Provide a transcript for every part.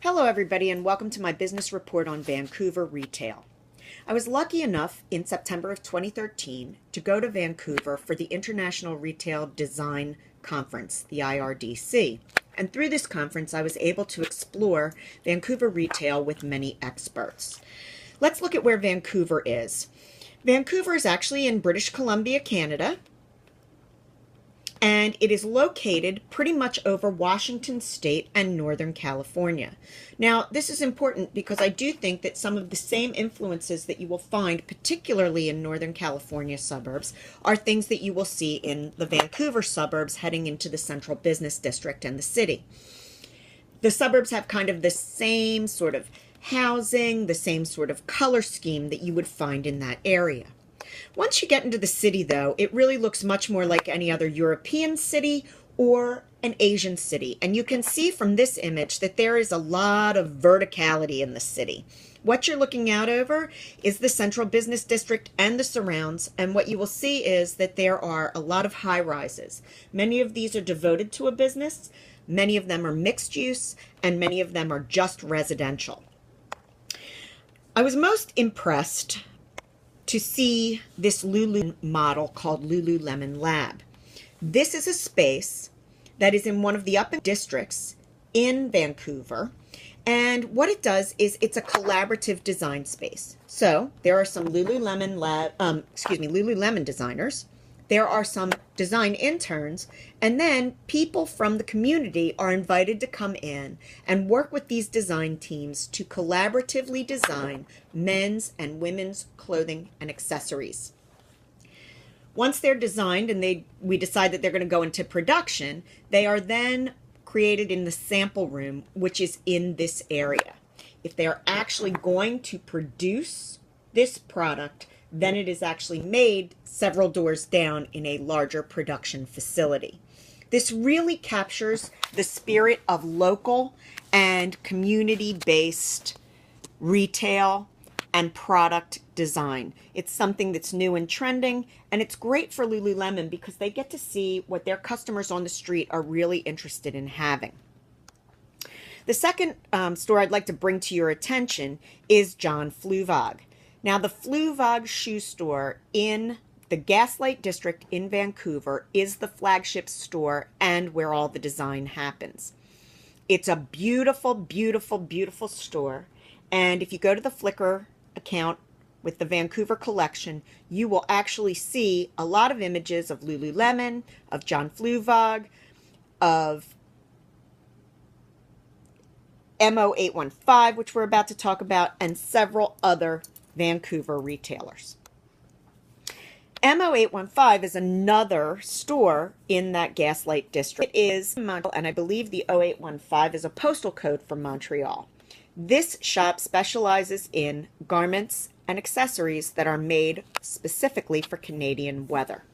Hello everybody and welcome to my business report on Vancouver retail. I was lucky enough in September of 2013 to go to Vancouver for the International Retail Design Conference, the IRDC. And through this conference I was able to explore Vancouver retail with many experts. Let's look at where Vancouver is. Vancouver is actually in British Columbia, Canada. And it is located pretty much over Washington State and Northern California. Now, this is important because I do think that some of the same influences that you will find, particularly in Northern California suburbs, are things that you will see in the Vancouver suburbs heading into the central business district and the city. The suburbs have kind of the same sort of housing, the same sort of color scheme that you would find in that area. Once you get into the city, though, it really looks much more like any other European city or an Asian city. And you can see from this image that there is a lot of verticality in the city. What you're looking out over is the central business district and the surrounds. And what you will see is that there are a lot of high-rises. Many of these are devoted to a business. Many of them are mixed use, and many of them are just residential. I was most impressed to see this Lulu model called Lululemon Lab. This is a space that is in one of the upper districts in Vancouver, and what it does is it's a collaborative design space. So there are some Lululemon designers. There are some design interns, and then people from the community are invited to come in and work with these design teams to collaboratively design men's and women's clothing and accessories. Once they're designed and we decide that they're going to go into production, they are then created in the sample room, which is in this area. If they are actually going to produce this product, then it is actually made several doors down in a larger production facility. This really captures the spirit of local and community-based retail and product design. It's something that's new and trending, and it's great for Lululemon because they get to see what their customers on the street are really interested in having. The second store I'd like to bring to your attention is John Fluvag. Now, the Fluvag shoe store in the Gaslight District in Vancouver is the flagship store and where all the design happens. It's a beautiful, beautiful, beautiful store. And if you go to the Flickr account with the Vancouver collection, you will actually see a lot of images of Lululemon, of John Fluvag, of MO815, which we're about to talk about, and several other Vancouver retailers. MO815 is another store in that Gaslight District. It is Montreal, and I believe the 0815 is a postal code for Montreal. This shop specializes in garments and accessories that are made specifically for Canadian weather.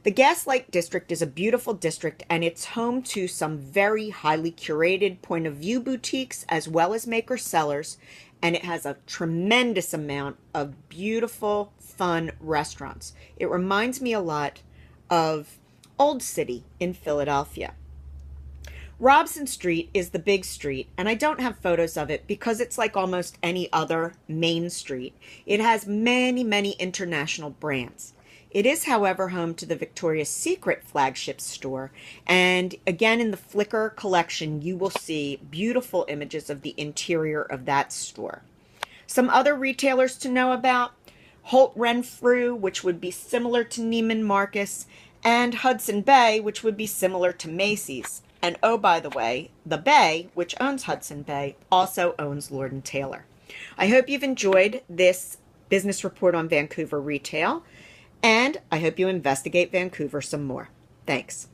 The Gaslight District is a beautiful district, and it's home to some very highly curated point of view boutiques as well as maker sellers, and it has a tremendous amount of beautiful, fun restaurants. It reminds me a lot of Old City in Philadelphia. Robson Street is the big street, and I don't have photos of it because it's like almost any other main street. It has many, many international brands. It is, however, home to the Victoria's Secret flagship store, and again in the Flickr collection you will see beautiful images of the interior of that store. Some other retailers to know about: Holt Renfrew, which would be similar to Neiman Marcus, and Hudson Bay, which would be similar to Macy's. And oh, by the way, the Bay, which owns Hudson Bay, also owns Lord & Taylor. I hope you've enjoyed this business report on Vancouver retail, and I hope you investigate Vancouver some more. Thanks.